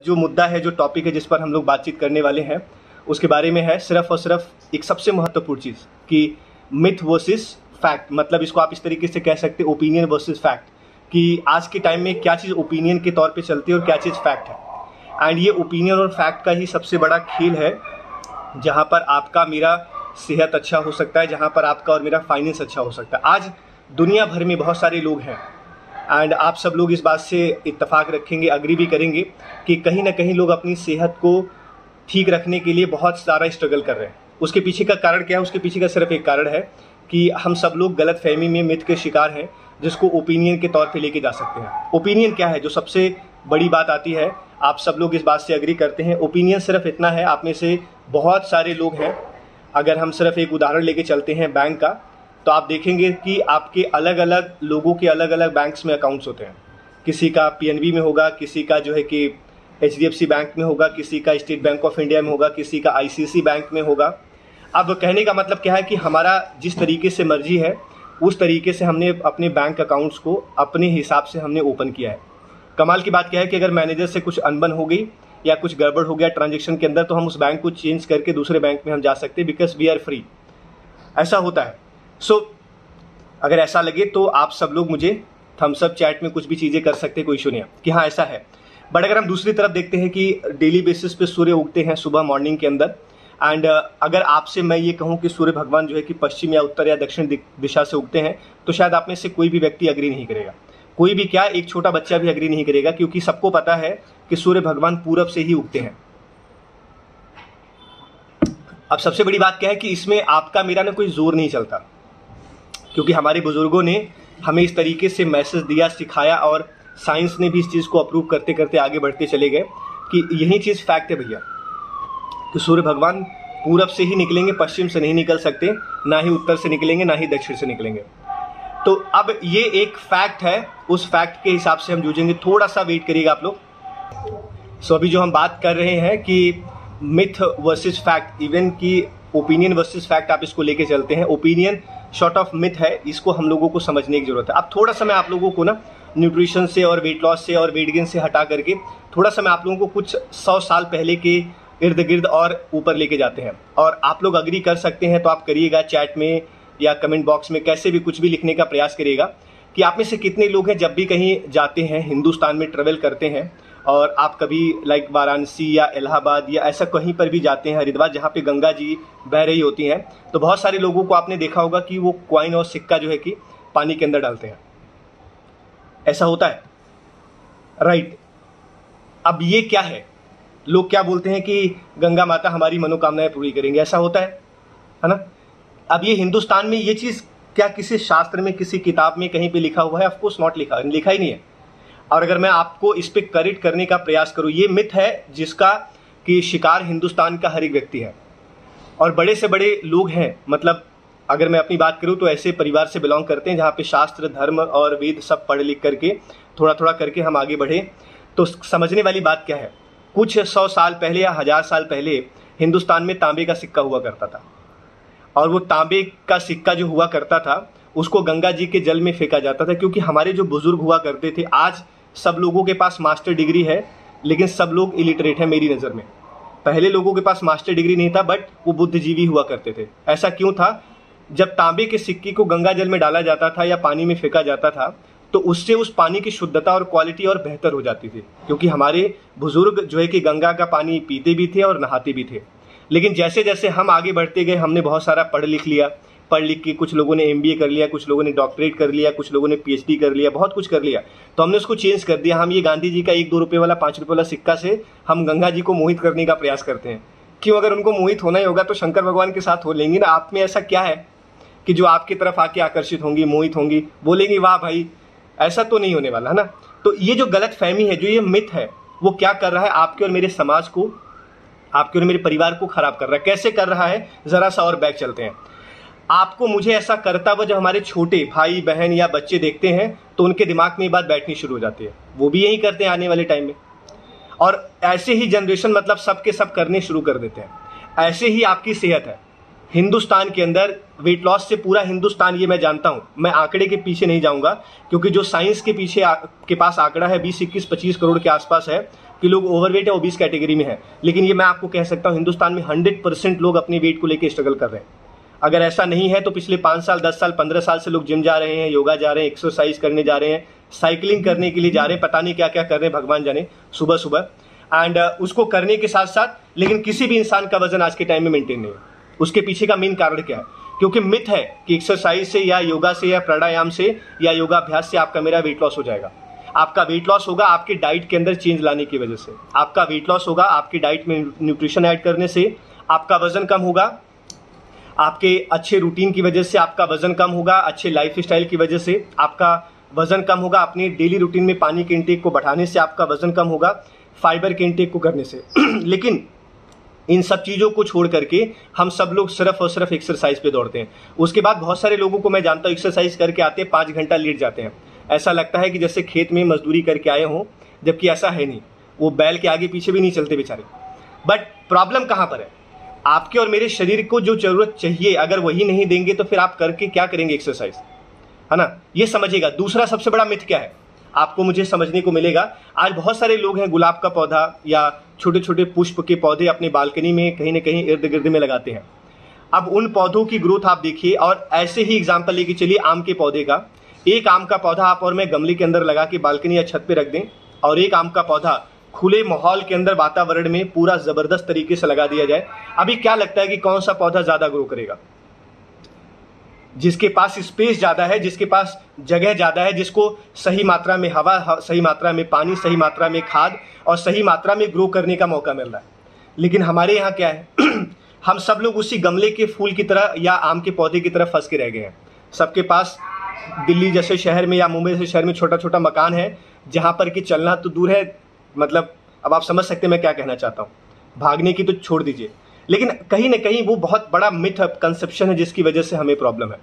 जो मुद्दा है, जो टॉपिक है जिस पर हम लोग बातचीत करने वाले हैं, उसके बारे में है सिर्फ और सिर्फ एक सबसे महत्वपूर्ण चीज़ कि मिथ वर्सेस फैक्ट। मतलब इसको आप इस तरीके से कह सकते हैं, ओपिनियन वर्सेस फैक्ट, कि आज के टाइम में क्या चीज़ ओपिनियन के तौर पे चलती है और क्या चीज़ फैक्ट है। एंड ये ओपिनियन और फैक्ट का ही सबसे बड़ा खेल है, जहाँ पर आपका मेरा सेहत अच्छा हो सकता है, जहाँ पर आपका और मेरा फाइनेंस अच्छा हो सकता है। आज दुनिया भर में बहुत सारे लोग हैं एंड आप सब लोग इस बात से इत्तेफाक रखेंगे, अग्री भी करेंगे कि कहीं ना कहीं लोग अपनी सेहत को ठीक रखने के लिए बहुत सारा स्ट्रगल कर रहे हैं। उसके पीछे का कारण क्या है? उसके पीछे का सिर्फ एक कारण है कि हम सब लोग गलत फहमी में मिथ के शिकार हैं, जिसको ओपिनियन के तौर पे लेके जा सकते हैं। ओपिनियन क्या है? जो सबसे बड़ी बात आती है, आप सब लोग इस बात से अग्री करते हैं। ओपिनियन सिर्फ इतना है, आप में से बहुत सारे लोग हैं, अगर हम सिर्फ एक उदाहरण लेके चलते हैं बैंक का, तो आप देखेंगे कि आपके अलग अलग लोगों के अलग अलग बैंक्स में अकाउंट्स होते हैं। किसी का पीएनबी में होगा, किसी का जो है कि एचडीएफसी बैंक में होगा, किसी का स्टेट बैंक ऑफ इंडिया में होगा, किसी का आईसीआईसीआई बैंक में होगा। अब कहने का मतलब क्या है कि हमारा जिस तरीके से मर्जी है उस तरीके से हमने अपने बैंक अकाउंट्स को अपने हिसाब से हमने ओपन किया है। कमाल की बात क्या है कि अगर मैनेजर से कुछ अनबन हो गई या कुछ गड़बड़ हो गया ट्रांजेक्शन के अंदर, तो हम उस बैंक को चेंज करके दूसरे बैंक में हम जा सकते हैं, बिकॉज वी आर फ्री। ऐसा होता है। अगर ऐसा लगे तो आप सब लोग मुझे थम्स अप चैट में कुछ भी चीज़ें कर सकते हैं, कोई इशू नहीं है कि हाँ ऐसा है। बट अगर हम दूसरी तरफ देखते हैं कि डेली बेसिस पे सूर्य उगते हैं सुबह मॉर्निंग के अंदर, एंड अगर आपसे मैं ये कहूँ कि सूर्य भगवान जो है कि पश्चिम या उत्तर या दक्षिण दिशा से उगते हैं, तो शायद आप में से कोई भी व्यक्ति अग्री नहीं करेगा। कोई भी क्या, एक छोटा बच्चा भी अग्री नहीं करेगा, क्योंकि सबको पता है कि सूर्य भगवान पूरब से ही उगते हैं। अब सबसे बड़ी बात क्या है कि इसमें आपका मेरा ना कोई जोर नहीं चलता, क्योंकि हमारे बुजुर्गों ने हमें इस तरीके से मैसेज दिया, सिखाया, और साइंस ने भी इस चीज़ को अप्रूव करते करते आगे बढ़ते चले गए कि यही चीज़ फैक्ट है भैया, कि सूर्य भगवान पूरब से ही निकलेंगे, पश्चिम से नहीं निकल सकते, ना ही उत्तर से निकलेंगे, ना ही दक्षिण से निकलेंगे। तो अब ये एक फैक्ट है, उस फैक्ट के हिसाब से हम जूझेंगे। थोड़ा सा वेट करिएगा आप लोग। अभी जो हम बात कर रहे हैं कि मिथ वर्सेस फैक्ट, इवन की ओपिनियन वर्सेस फैक्ट, आप इसको लेके चलते हैं। ओपिनियन शॉर्ट ऑफ मिथ है, इसको हम लोगों को समझने की जरूरत है। अब थोड़ा सा मैं आप लोगों को ना न्यूट्रिशन से और वेट लॉस से और वेट गेन से हटा करके थोड़ा सा मैं आप लोगों को कुछ 100 साल पहले के इर्द गिर्द और ऊपर लेके जाते हैं। और आप लोग अग्री कर सकते हैं तो आप करिएगा चैट में या कमेंट बॉक्स में, कैसे भी कुछ भी लिखने का प्रयास करिएगा कि आप में से कितने लोग हैं जब भी कहीं जाते हैं, हिंदुस्तान में ट्रेवल करते हैं, और आप कभी लाइक वाराणसी या इलाहाबाद या ऐसा कहीं पर भी जाते हैं, हरिद्वार, जहाँ पे गंगा जी बह रही होती हैं, तो बहुत सारे लोगों को आपने देखा होगा कि वो कॉइन और सिक्का जो है कि पानी के अंदर डालते हैं। ऐसा होता है, राइट। अब ये क्या है? लोग क्या बोलते हैं कि गंगा माता हमारी मनोकामनाएं पूरी करेंगे, ऐसा होता है ना। अब ये हिंदुस्तान में ये चीज़ क्या किसी शास्त्र में, किसी किताब में कहीं पे लिखा हुआ है? ऑफकोर्स नॉट, लिखा ही नहीं है। और अगर मैं आपको इस पे करेक्ट करने का प्रयास करूं, ये मिथ है जिसका कि शिकार हिंदुस्तान का हर एक व्यक्ति है, और बड़े से बड़े लोग हैं। मतलब अगर मैं अपनी बात करूं तो ऐसे परिवार से बिलोंग करते हैं जहाँ पे शास्त्र, धर्म और वेद सब पढ़ लिख करके थोड़ा थोड़ा करके हम आगे बढ़े। तो समझने वाली बात क्या है, कुछ 100 साल पहले या 1000 साल पहले हिंदुस्तान में तांबे का सिक्का हुआ करता था, और वो तांबे का सिक्का जो हुआ करता था उसको गंगा जी के जल में फेंका जाता था, क्योंकि हमारे जो बुजुर्ग हुआ करते थे, आज सब लोगों के पास मास्टर डिग्री है लेकिन सब लोग इलिटरेट हैं मेरी नज़र में। पहले लोगों के पास मास्टर डिग्री नहीं था, बट वो बुद्धिजीवी हुआ करते थे। ऐसा क्यों था? जब तांबे के सिक्के को गंगा जल में डाला जाता था या पानी में फेंका जाता था, तो उससे उस पानी की शुद्धता और क्वालिटी और बेहतर हो जाती थी, क्योंकि हमारे बुजुर्ग जो है कि गंगा का पानी पीते भी थे और नहाते भी थे। लेकिन जैसे जैसे हम आगे बढ़ते गए, हमने बहुत सारा पढ़ लिख लिया, पढ़ लिख के कुछ लोगों ने MBA कर लिया, कुछ लोगों ने डॉक्टरेट कर लिया, कुछ लोगों ने PhD कर लिया, बहुत कुछ कर लिया, तो हमने उसको चेंज कर दिया। हम ये गांधी जी का 1-2 रुपये वाला 5 रुपये वाला सिक्का से हम गंगा जी को मोहित करने का प्रयास करते हैं। क्यों? अगर उनको मोहित होना ही होगा तो शंकर भगवान के साथ हो लेंगी ना। आप में ऐसा क्या है कि जो आपकी तरफ आके आकर्षित होंगी, मोहित होंगी, बोलेंगी वाह भाई? ऐसा तो नहीं होने वाला है ना। तो ये जो गलत फहमी है, जो ये मिथ है, वो क्या कर रहा है? आपके और मेरे समाज को, आपके और मेरे परिवार को खराब कर रहा है। कैसे कर रहा है? जरा सा और बैक चलते हैं। आपको मुझे ऐसा करता हुआ जब हमारे छोटे भाई बहन या बच्चे देखते हैं तो उनके दिमाग में ये बात बैठनी शुरू हो जाती है, वो भी यही करते हैं आने वाले टाइम में। और ऐसे ही जनरेशन मतलब सब के सब करने शुरू कर देते हैं। ऐसे ही आपकी सेहत है। हिंदुस्तान के अंदर वेट लॉस से पूरा हिंदुस्तान, ये मैं जानता हूं, मैं आंकड़े के पीछे नहीं जाऊंगा क्योंकि जो साइंस के पीछे के पास आंकड़ा है 20, 21, 25 करोड़ के आसपास है कि लोग ओवरवेट या ओबीस कैटेगरी में है। लेकिन ये मैं आपको कह सकता हूं हिंदुस्तान में 100% लोग अपने वेट को लेकर स्ट्रगल कर रहे हैं। अगर ऐसा नहीं है तो पिछले 5 साल, 10 साल, 15 साल से लोग जिम जा रहे हैं, योगा जा रहे हैं, एक्सरसाइज करने जा रहे हैं, साइकिलिंग करने के लिए जा रहे हैं, पता नहीं क्या क्या कर रहे हैं, भगवान जाने, सुबह सुबह। एंड उसको करने के साथ साथ लेकिन किसी भी इंसान का वजन आज के टाइम में मेंटेन नहीं है। उसके पीछे का मेन कारण क्या है? क्योंकि मिथ है कि एक्सरसाइज से या योगा से या प्राणायाम से या योगाभ्यास से आपका मेरा वेट लॉस हो जाएगा। आपका वेट लॉस होगा आपके डाइट के अंदर चेंज लाने की वजह से। आपका वेट लॉस होगा आपकी डाइट में न्यूट्रिशन ऐड करने से। आपका वजन कम होगा आपके अच्छे रूटीन की वजह से। आपका वजन कम होगा अच्छे लाइफ स्टाइल की वजह से। आपका वजन कम होगा अपने डेली रूटीन में पानी के इंटेक को बढ़ाने से। आपका वजन कम होगा फाइबर के इंटेक को करने से। लेकिन इन सब चीज़ों को छोड़ करके हम सब लोग सिर्फ और सिर्फ एक्सरसाइज पे दौड़ते हैं। उसके बाद बहुत सारे लोगों को मैं जानता हूँ एक्सरसाइज करके आते हैं 5 घंटा लेट जाते हैं। ऐसा लगता है कि जैसे खेत में मजदूरी करके आए हों, जबकि ऐसा है नहीं। वो बैल के आगे पीछे भी नहीं चलते बेचारे। बट प्रॉब्लम कहाँ पर है? आपके और मेरे शरीर को जो जरूरत चाहिए अगर वही नहीं देंगे तो फिर आप करके क्या करेंगे एक्सरसाइज, है ना? ये समझिएगा। दूसरा सबसे बड़ा मिथ क्या है आपको मुझे समझने को मिलेगा। आज बहुत सारे लोग हैं गुलाब का पौधा या छोटे छोटे पुष्प के पौधे अपने बालकनी में कहीं ना कहीं इर्द गिर्द में लगाते हैं। अब उन पौधों की ग्रोथ आप देखिए और ऐसे ही एग्जाम्पल लेके चलिए आम के पौधे का। एक आम का पौधा आप और मैं गमले के अंदर लगा के बालकनी या छत पे रख दें और एक आम का पौधा खुले माहौल के अंदर वातावरण में पूरा जबरदस्त तरीके से लगा दिया जाए। अभी क्या लगता है कि कौन सा पौधा ज्यादा ग्रो करेगा? जिसके पास स्पेस ज्यादा है, जिसके पास जगह ज्यादा है, जिसको सही मात्रा में हवा, सही मात्रा में पानी, सही मात्रा में खाद और सही मात्रा में ग्रो करने का मौका मिल रहा है। लेकिन हमारे यहाँ क्या है हम सब लोग उसी गमले के फूल की तरह या आम के पौधे की तरह फंस के रह गए हैं। सबके पास दिल्ली जैसे शहर में या मुंबई जैसे शहर में छोटा छोटा मकान है जहां पर कि चलना तो दूर है, मतलब अब आप समझ सकते हैं मैं क्या कहना चाहता हूँ। भागने की तो छोड़ दीजिए, लेकिन कहीं ना कहीं वो बहुत बड़ा मिथ कंसेप्शन है जिसकी वजह से हमें प्रॉब्लम है।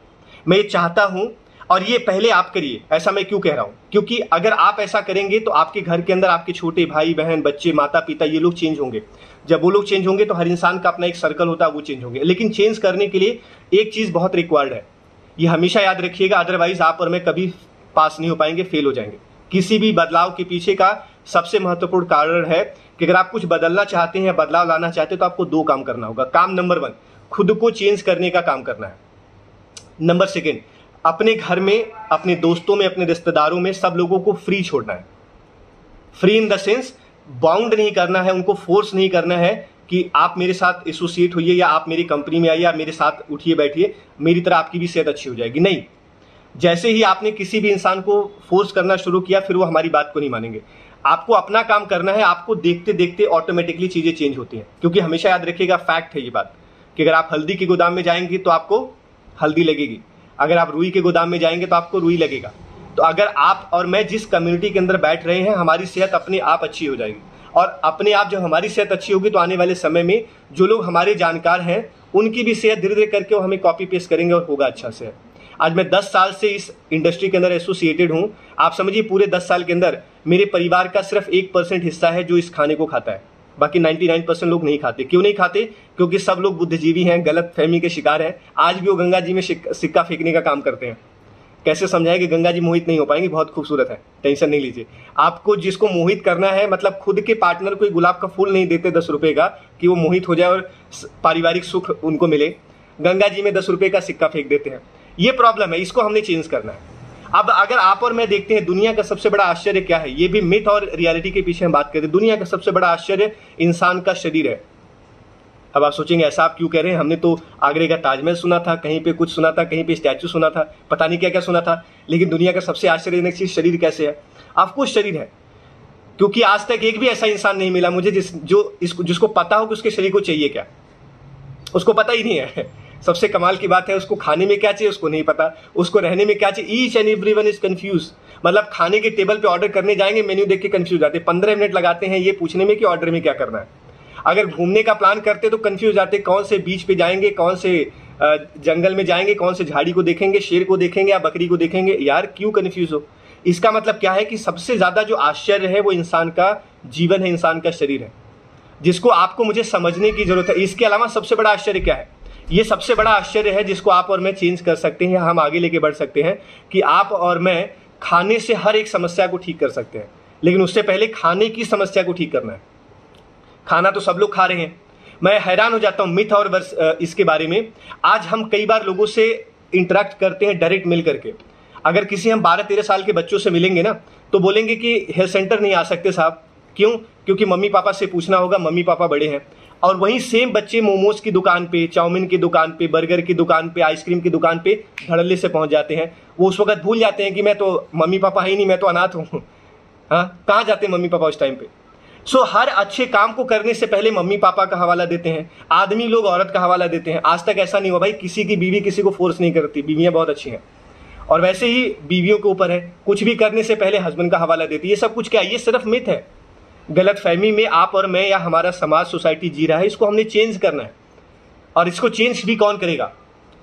मैं ये चाहता हूं और ये पहले आप करिए। ऐसा मैं क्यों कह रहा हूं? क्योंकि अगर आप ऐसा करेंगे तो आपके घर के अंदर आपके छोटे भाई बहन, बच्चे, माता पिता, ये लोग चेंज होंगे। जब वो लोग चेंज होंगे तो हर इंसान का अपना एक सर्कल होता है, वो चेंज होंगे। लेकिन चेंज करने के लिए एक चीज बहुत रिक्वायर्ड है, ये हमेशा याद रखिएगा, अदरवाइज आप और मैं कभी पास नहीं हो पाएंगे, फेल हो जाएंगे। किसी भी बदलाव के पीछे का सबसे महत्वपूर्ण कारण है कि अगर आप कुछ बदलना चाहते हैं, बदलाव लाना चाहते हैं तो आपको 2 काम करना होगा। काम नंबर 1 खुद को चेंज करने का काम करना है। नंबर 2 अपने घर में, अपने दोस्तों में, अपने रिश्तेदारों में सब लोगों को फ्री छोड़ना है। Free in the sense bound नहीं करना है, उनको फोर्स नहीं करना है कि आप मेरे साथ एसोसिएट होइए या आप मेरी कंपनी में आइए या मेरे साथ उठिए बैठिए, मेरी तरह आपकी भी सेहत अच्छी हो जाएगी। नहीं, जैसे ही आपने किसी भी इंसान को फोर्स करना शुरू किया फिर वो हमारी बात को नहीं मानेंगे। आपको अपना काम करना है। आपको देखते देखते ऑटोमेटिकली चीजें चेंज होती हैं। क्योंकि हमेशा याद रखिएगा, फैक्ट है ये बात कि अगर आप हल्दी के गोदाम में जाएंगे तो आपको हल्दी लगेगी, अगर आप रुई के गोदाम में जाएंगे तो आपको रुई लगेगा। तो अगर आप और मैं जिस कम्युनिटी के अंदर बैठ रहे हैं, हमारी सेहत अपने आप अच्छी हो जाएगी। और अपने आप जब हमारी सेहत अच्छी होगी तो आने वाले समय में जो लोग हमारे जानकार हैं उनकी भी सेहत धीरे धीरे करके वो हमें कॉपी पेस्ट करेंगे और होगा अच्छा से। आज मैं 10 साल से इस इंडस्ट्री के अंदर एसोसिएटेड हूं। आप समझिए पूरे 10 साल के अंदर मेरे परिवार का सिर्फ 1% हिस्सा है जो इस खाने को खाता है, बाकी 99% लोग नहीं खाते। क्यों नहीं खाते? क्योंकि सब लोग बुद्धिजीवी हैं, गलत फहमी के शिकार हैं। आज भी वो गंगा जी में सिक्का फेंकने का काम करते हैं। कैसे समझाएं कि गंगा जी मोहित नहीं हो पाएंगे? बहुत खूबसूरत है, टेंशन नहीं लीजिए। आपको जिसको मोहित करना है, मतलब खुद के पार्टनर को गुलाब का फूल नहीं देते 10 रुपए का कि वो मोहित हो जाए और पारिवारिक सुख उनको मिले, गंगा जी में 10 रुपए का सिक्का फेंक देते हैं। ये प्रॉब्लम है, इसको हमने चेंज करना है। अब अगर आप और मैं देखते हैं दुनिया का सबसे बड़ा आश्चर्य क्या है, ये भी मिथ और रियलिटी के पीछे हम बात करते हैं। दुनिया का सबसे बड़ा आश्चर्य इंसान का शरीर है। अब आप सोचेंगे ऐसा आप क्यों कह रहे हैं? हमने तो आगरे का ताजमहल सुना था, कहीं पे कुछ सुना था, कहीं पे स्टैचू सुना था, पता नहीं क्या क्या सुना था। लेकिन दुनिया का सबसे आश्चर्यजनक चीज शरीर कैसे है? ऑफकोर्स शरीर है, क्योंकि आज तक एक भी ऐसा इंसान नहीं मिला मुझे जिसको पता हो कि उसके शरीर को चाहिए क्या। उसको पता ही नहीं है। सबसे कमाल की बात है, उसको खाने में क्या चाहिए उसको नहीं पता, उसको रहने में क्या चाहिए। Each and everyone is confuse. मतलब खाने के टेबल पे ऑर्डर करने जाएंगे, मेन्यू देख के कंफ्यूज जाते हैं। 15 मिनट लगाते हैं ये पूछने में कि ऑर्डर में क्या करना है। अगर घूमने का प्लान करते तो कंफ्यूज जाते, कौन से बीच पे जाएंगे, कौन से जंगल में जाएंगे, कौन से झाड़ी को देखेंगे, शेर को देखेंगे या बकरी को देखेंगे। यार क्यों कंफ्यूज हो? इसका मतलब क्या है कि सबसे ज्यादा जो आश्चर्य है वो इंसान का जीवन है, इंसान का शरीर है, जिसको आपको मुझे समझने की जरूरत है। इसके अलावा सबसे बड़ा आश्चर्य क्या है ये सबसे बड़ा आश्चर्य है जिसको आप और मैं चेंज कर सकते हैं, हम आगे लेके बढ़ सकते हैं कि आप और मैं खाने से हर एक समस्या को ठीक कर सकते हैं, लेकिन उससे पहले खाने की समस्या को ठीक करना है। खाना तो सब लोग खा रहे हैं, मैं हैरान हो जाता हूँ मिथ और इसके बारे में। आज हम कई बार लोगों से इंटरेक्ट करते हैं डायरेक्ट मिल करके। अगर किसी हम 12-13 साल के बच्चों से मिलेंगे ना तो बोलेंगे कि हेल्थ सेंटर नहीं आ सकते साहब, क्यों? क्योंकि मम्मी पापा से पूछना होगा, मम्मी पापा बड़े हैं। और वहीं सेम बच्चे मोमोज की दुकान पे, चाउमीन की दुकान पे, बर्गर की दुकान पे, आइसक्रीम की दुकान पे धड़ल्ले से पहुंच जाते हैं। वो उस वक्त भूल जाते हैं कि मैं तो मम्मी पापा ही नहीं, मैं तो अनाथ हूँ। हाँ, कहाँ जाते हैं मम्मी पापा उस टाइम पे? सो हर अच्छे काम को करने से पहले मम्मी पापा का हवाला देते हैं, आदमी लोग औरत का हवाला देते हैं। आज तक ऐसा नहीं हुआ भाई, किसी की बीवी किसी को फोर्स नहीं करती, बीवियां बहुत अच्छी हैं। और वैसे ही बीवियों के ऊपर है, कुछ भी करने से पहले हस्बैंड का हवाला देती है। ये सब कुछ क्या है? ये सिर्फ मिथ है, गलत फहमी में आप और मैं या हमारा समाज सोसाइटी जी रहा है। इसको हमने चेंज करना है, और इसको चेंज भी कौन करेगा?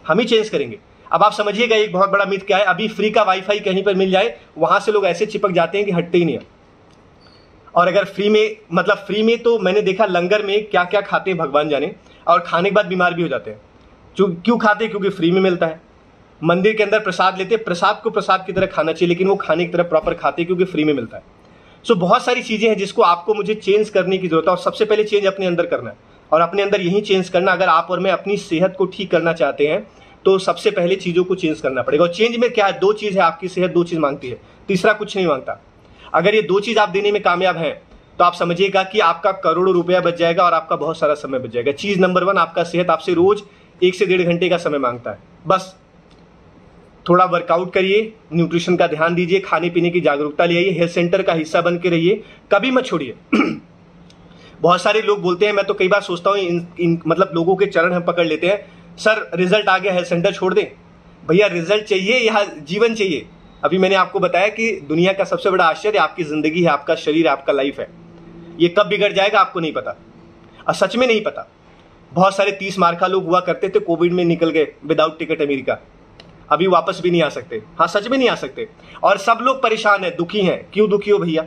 हम ही चेंज करेंगे। अब आप समझिएगा एक बहुत बड़ा मिथ क्या है। अभी फ्री का वाईफाई कहीं पर मिल जाए, वहां से लोग ऐसे चिपक जाते हैं कि हटते ही नहीं है। और अगर फ्री में, मतलब फ्री में तो मैंने देखा लंगर में क्या क्या खाते हैं भगवान जाने, और खाने के बाद बीमार भी हो जाते हैं। क्यों खाते हैं? क्योंकि फ्री में मिलता है। मंदिर के अंदर प्रसाद लेते, प्रसाद को प्रसाद की तरह खाना चाहिए, लेकिन वो खाने की तरह प्रॉपर खाते क्योंकि फ्री में मिलता है। सो बहुत सारी चीजें हैं जिसको आपको मुझे चेंज करने की जरूरत है, और सबसे पहले चेंज अपने अंदर करना है, और अपने अंदर यही चेंज करना। अगर आप और मैं अपनी सेहत को ठीक करना चाहते हैं तो सबसे पहले चीजों को चेंज करना पड़ेगा। और चेंज में क्या है? 2 चीज है, आपकी सेहत 2 चीज मांगती है, तीसरा कुछ नहीं मांगता। अगर ये 2 चीज आप देने में कामयाब हैं तो आप समझिएगा कि आपका करोड़ों रुपया बच जाएगा और आपका बहुत सारा समय बच जाएगा। चीज नंबर 1, आपका सेहत आपसे रोज 1 से 1.5 घंटे का समय मांगता है। बस थोड़ा वर्कआउट करिए, न्यूट्रिशन का ध्यान दीजिए, खाने पीने की जागरूकता ले आइए, हेल्थ सेंटर का हिस्सा बन के रहिए, कभी मत छोड़िए। बहुत सारे लोग बोलते हैं, मैं तो कई बार सोचता हूँ मतलब लोगों के चरण हम पकड़ लेते हैं, सर रिजल्ट आ गया, हेल्थ सेंटर छोड़ दें। भैया रिजल्ट चाहिए या जीवन चाहिए? अभी मैंने आपको बताया कि दुनिया का सबसे बड़ा आश्चर्य आपकी जिंदगी है, आपका शरीर, आपका लाइफ है। ये कब बिगड़ जाएगा आपको नहीं पता, और सच में नहीं पता। बहुत सारे 30 मार्का लोग हुआ करते थे, कोविड में निकल गए विदाउट टिकट अमेरिका, अभी वापस भी नहीं आ सकते। हाँ, सच में नहीं आ सकते। और सब लोग परेशान है, दुखी हैं। क्यों दुखी हो भैया?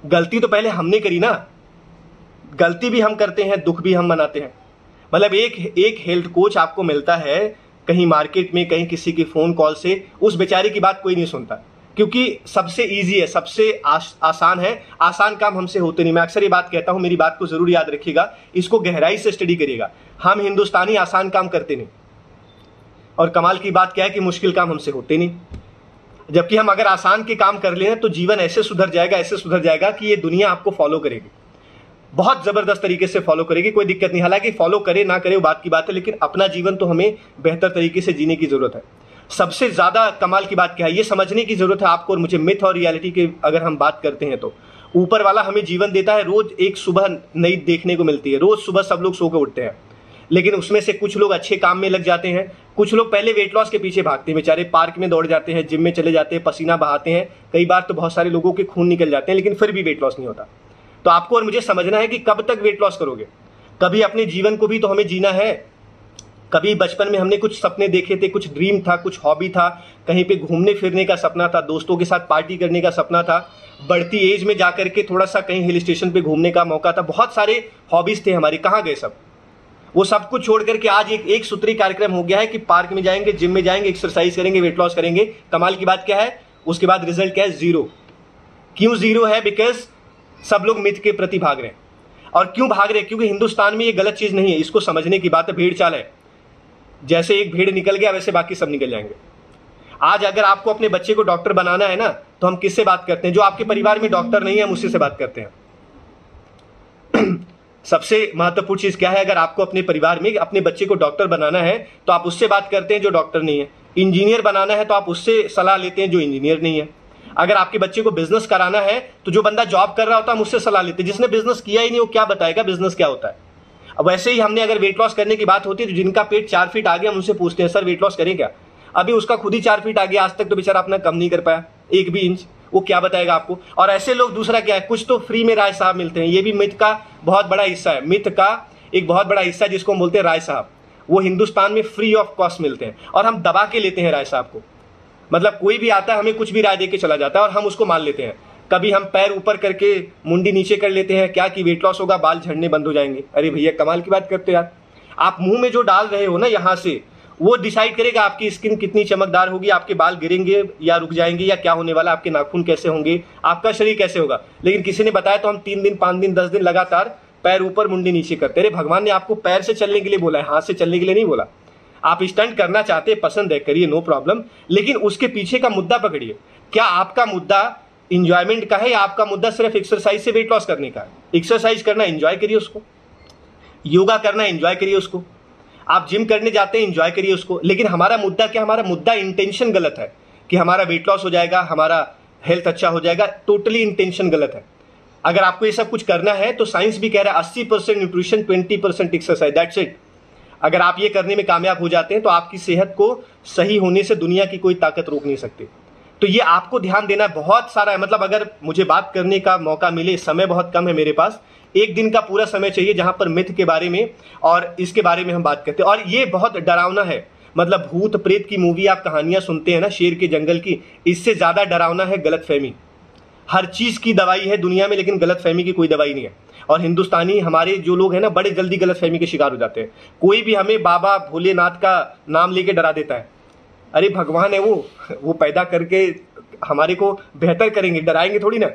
गलती तो पहले हमने करी ना। गलती भी हम करते हैं, दुख भी हम मनाते हैं। मतलब एक हेल्थ कोच आपको मिलता है कहीं मार्केट में, कहीं किसी की फोन कॉल से, उस बेचारे की बात कोई नहीं सुनता, क्योंकि सबसे इजी है, सबसे आसान है। आसान काम हमसे होते नहीं। मैं अक्सर ये बात कहता हूं, मेरी बात को जरूर याद रखिएगा, इसको गहराई से स्टडी करिएगा। हम हिंदुस्तानी आसान काम करते नहीं, और कमाल की बात क्या है कि मुश्किल काम हमसे होते नहीं। जबकि हम अगर आसान के काम कर लें तो जीवन ऐसे सुधर जाएगा, ऐसे सुधर जाएगा कि ये दुनिया आपको फॉलो करेगी, बहुत जबरदस्त तरीके से फॉलो करेगी। कोई दिक्कत नहीं, हालांकि फॉलो करे ना करे वो बात की बात है, लेकिन अपना जीवन तो हमें बेहतर तरीके से जीने की जरूरत है। सबसे ज्यादा कमाल की बात क्या है, ये समझने की जरूरत है आपको और मुझे। मिथ और रियलिटी की अगर हम बात करते हैं तो ऊपर वाला हमें जीवन देता है, रोज एक सुबह नई देखने को मिलती है। रोज सुबह सब लोग सो के उठते हैं, लेकिन उसमें से कुछ लोग अच्छे काम में लग जाते हैं, कुछ लोग पहले वेट लॉस के पीछे भागते हैं, बेचारे पार्क में दौड़ जाते हैं, जिम में चले जाते हैं, पसीना बहाते हैं, कई बार तो बहुत सारे लोगों के खून निकल जाते हैं, लेकिन फिर भी वेट लॉस नहीं होता। तो आपको और मुझे समझना है कि कब तक वेट लॉस करोगे? कभी अपने जीवन को भी तो हमें जीना है। कभी बचपन में हमने कुछ सपने देखे थे, कुछ ड्रीम था, कुछ हॉबी था, कहीं पे घूमने फिरने का सपना था, दोस्तों के साथ पार्टी करने का सपना था, बढ़ती एज में जाकर के थोड़ा सा कहीं हिल स्टेशन पे घूमने का मौका था, बहुत सारे हॉबीज थे हमारे, कहाँ गए सब? वो सब कुछ छोड़ करके आज एक सूत्री कार्यक्रम हो गया है कि पार्क में जाएंगे, जिम में जाएंगे, एक्सरसाइज करेंगे, वेट लॉस करेंगे। कमाल की बात क्या है, उसके बाद रिजल्ट क्या है? 0। क्यों 0 है? बिकॉज सब लोग मिथ के प्रति भाग रहे हैं। और क्यों भाग रहे हैं? क्योंकि हिंदुस्तान में ये गलत चीज नहीं है, इसको समझने की बात है। भेड़ चाल है, जैसे एक भेड़ निकल गया वैसे बाकी सब निकल जाएंगे। आज अगर आपको अपने बच्चे को डॉक्टर बनाना है ना, तो हम किससे बात करते हैं? जो आपके परिवार में डॉक्टर नहीं है, हम उसी से बात करते हैं। सबसे महत्वपूर्ण चीज क्या है? अगर आपको अपने परिवार में अपने बच्चे को डॉक्टर बनाना है तो आप उससे बात करते हैं जो डॉक्टर नहीं है। इंजीनियर बनाना है तो आप उससे सलाह लेते हैं जो इंजीनियर नहीं है। अगर आपके बच्चे को बिजनेस कराना है तो जो बंदा जॉब कर रहा होता है हम उससे सलाह लेते हैं। जिसने बिजनेस किया ही नहीं वो क्या बताएगा बिजनेस क्या होता है। अब वैसे ही हमने अगर वेट लॉस करने की बात होती है तो जिनका पेट 4 फीट आ गया हम उनसे पूछते हैं सर वेट लॉस करें क्या? अभी उसका खुद ही 4 फीट आ गया, आज तक तो बेचारा अपना कम नहीं कर पाया 1 भी इंच, वो क्या बताएगा आपको। और ऐसे लोग दूसरा क्या है, कुछ तो फ्री में राय साहब मिलते हैं। ये भी मिथ का बहुत बड़ा हिस्सा है, मिथ का एक बहुत बड़ा हिस्सा जिसको हम बोलते हैं राय साहब। वो हिंदुस्तान में फ्री ऑफ कॉस्ट मिलते हैं और हम दबा के लेते हैं राय साहब को। मतलब कोई भी आता है हमें कुछ भी राय दे के चला जाता है और हम उसको मान लेते हैं। कभी हम पैर ऊपर करके मुंडी नीचे कर लेते हैं क्या कि वेट लॉस होगा, बाल झड़ने बंद हो जाएंगे। अरे भैया कमाल की बात करते हो यार। आप मुंह में जो डाल रहे हो ना यहाँ से, वो डिसाइड करेगा आपकी स्किन कितनी चमकदार होगी, आपके बाल गिरेंगे या रुक जाएंगे या क्या होने वाला, आपके नाखून कैसे होंगे, आपका शरीर कैसे होगा। लेकिन किसी ने बताया तो हम 3 दिन 5 दिन 10 दिन लगातार पैर ऊपर मुंडी नीचे करते रहे। भगवान ने आपको पैर से चलने के लिए बोला है, हाथ से चलने के लिए नहीं बोला। आप स्टंट करना चाहते हैं, पसंद है, करिए, नो प्रॉब्लम, लेकिन उसके पीछे का मुद्दा पकड़िए। क्या आपका मुद्दा इंजॉयमेंट का है या आपका मुद्दा सिर्फ एक्सरसाइज से वेट लॉस करने का है? एक्सरसाइज करना एंजॉय करिए उसको, योगा करना एंजॉय करिए उसको, आप जिम करने जाते हैं एंजॉय करिए उसको। लेकिन हमारा मुद्दा क्या, हमारा मुद्दा इंटेंशन गलत है कि हमारा वेट लॉस हो जाएगा, हमारा हेल्थ अच्छा हो जाएगा। टोटली इंटेंशन गलत है। अगर आपको ये सब कुछ करना है तो साइंस भी कह रहा है 80% न्यूट्रिशन 20% एक्सरसाइज, दैट्स इट। अगर आप ये करने में कामयाब हो जाते हैं तो आपकी सेहत को सही होने से दुनिया की कोई ताकत रोक नहीं सकती। तो ये आपको ध्यान देना बहुत सारा है। मतलब अगर मुझे बात करने का मौका मिले, समय बहुत कम है मेरे पास, एक दिन का पूरा समय चाहिए जहां पर मिथ के बारे में और इसके बारे में हम बात करते हैं। और ये बहुत डरावना है, मतलब भूत प्रेत की मूवी आप कहानियां सुनते हैं ना, शेर के जंगल की, इससे ज्यादा डरावना है गलतफहमी। हर चीज की दवाई है दुनिया में, लेकिन गलतफहमी की कोई दवाई नहीं है। और हिंदुस्तानी हमारे जो लोग हैं ना, बड़े जल्दी गलतफहमी के शिकार हो जाते हैं। कोई भी हमें बाबा भोलेनाथ का नाम लेके डरा देता है, अरे भगवान है वो पैदा करके हमारे को बेहतर करेंगे, डराएंगे थोड़ी ना।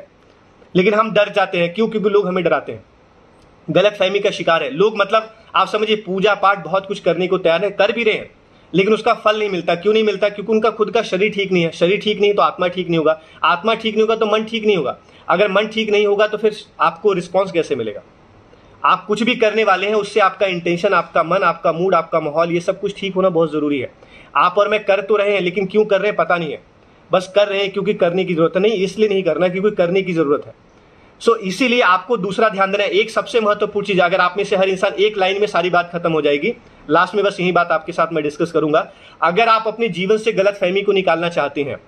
लेकिन हम डर जाते हैं, क्यों? क्योंकि लोग हमें डराते हैं, गलतफहमी का शिकार है लोग। मतलब आप समझिए, पूजा पाठ बहुत कुछ करने को तैयार है, कर भी रहे हैं, लेकिन उसका फल नहीं मिलता। क्यों नहीं मिलता? क्योंकि उनका खुद का शरीर ठीक नहीं है। शरीर ठीक नहीं तो आत्मा ठीक नहीं होगा, आत्मा ठीक नहीं होगा तो मन ठीक नहीं होगा। अगर मन ठीक नहीं होगा तो फिर आपको रिस्पॉन्स कैसे मिलेगा? आप कुछ भी करने वाले हैं, उससे आपका इंटेंशन, आपका मन, आपका मूड, आपका माहौल, ये सब कुछ ठीक होना बहुत जरूरी है। आप और मैं कर तो रहे हैं, लेकिन क्यों कर रहे हैं पता नहीं है। बस कर रहे हैं क्योंकि करने की जरूरत है, नहीं इसलिए नहीं करना क्योंकि करने की जरूरत है। सो इसीलिए आपको दूसरा ध्यान देना है। एक सबसे महत्वपूर्ण चीज, अगर आप में से हर इंसान, एक लाइन में सारी बात खत्म हो जाएगी, लास्ट में बस यही बात आपके साथ मैं डिस्कस करूंगा। अगर आप अपने जीवन से गलतफहमी को निकालना चाहते हैं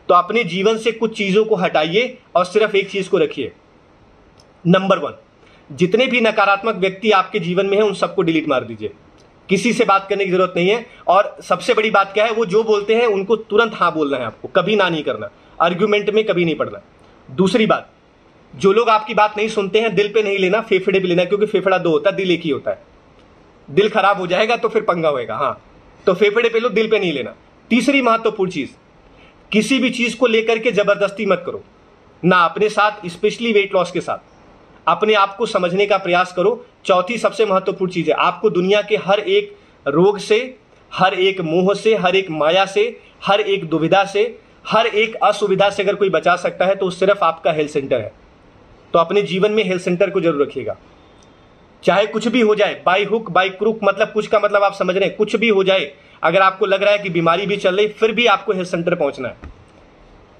तो अपने जीवन से कुछ चीजों को हटाइए और सिर्फ एक चीज को रखिए। नंबर 1, जितने भी नकारात्मक व्यक्ति आपके जीवन में हैं उन सबको डिलीट मार दीजिए। किसी से बात करने की जरूरत नहीं है। और सबसे बड़ी बात क्या है, वो जो बोलते हैं उनको तुरंत हाँ बोलना है आपको, कभी ना नहीं करना, आर्ग्यूमेंट में कभी नहीं पड़ना। दूसरी बात, जो लोग आपकी बात नहीं सुनते हैं, दिल पे नहीं लेना, फेफड़े पे लेना, क्योंकि फेफड़ा 2 होता है, दिल एक ही होता है। दिल खराब हो जाएगा तो फिर पंगा होएगा। हाँ, तो फेफड़े पे लो, दिल पे नहीं लेना। तीसरी महत्वपूर्ण चीज, किसी भी चीज को लेकर के जबरदस्ती मत करो, ना अपने साथ, स्पेशली वेट लॉस के साथ। अपने आप को समझने का प्रयास करो। चौथी सबसे महत्वपूर्ण चीज है, आपको दुनिया के हर एक रोग से, हर एक मोह से, हर एक माया से, हर एक दुविधा से, हर एक असुविधा से अगर कोई बचा सकता है तो सिर्फ आपका हेल्थ सेंटर है। तो अपने जीवन में हेल्थ सेंटर को जरूर रखिएगा। चाहे कुछ भी हो जाए, बाई हुक बाई क्रुक, मतलब कुछ का मतलब आप समझ रहे हैं, कुछ भी हो जाए, अगर आपको लग रहा है कि बीमारी भी चल रही, फिर भी आपको हेल्थ सेंटर पहुंचना है।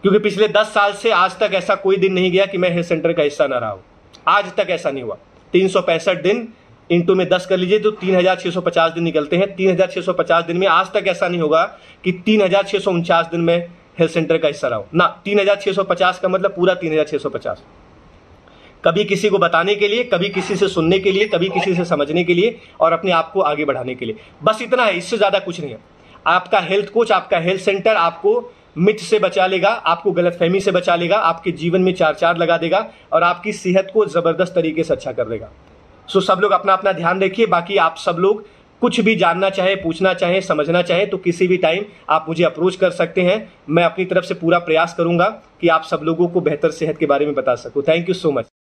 क्योंकि पिछले 10 साल से आज तक ऐसा कोई दिन नहीं गया कि मैं हेल्थ सेंटर का हिस्सा ना रहा हूं। आज तक ऐसा नहीं हुआ। 365 दिन इंटू में 10 कर लीजिए तो 3650 दिन निकलते हैं। 3650 दिन में आज तक ऐसा नहीं होगा कि 3649 दिन में हेल्थ सेंटर का हिस्सा रहा हूं ना। 3650 का मतलब पूरा 3650। कभी किसी को बताने के लिए, कभी किसी से सुनने के लिए, कभी किसी से समझने के लिए और अपने आप को आगे बढ़ाने के लिए। बस इतना है, इससे ज्यादा कुछ नहीं है। आपका हेल्थ कोच, आपका हेल्थ सेंटर आपको मिथ से बचा लेगा, आपको गलतफहमी से बचा लेगा, आपके जीवन में 4 लगा देगा और आपकी सेहत को जबरदस्त तरीके से अच्छा कर देगा। सो सब लोग अपना अपना ध्यान रखिए। बाकी आप सब लोग कुछ भी जानना चाहे, पूछना चाहे, समझना चाहे तो किसी भी टाइम आप मुझे अप्रोच कर सकते हैं। मैं अपनी तरफ से पूरा प्रयास करूंगा कि आप सब लोगों को बेहतर सेहत के बारे में बता सकूं। Thank you so much.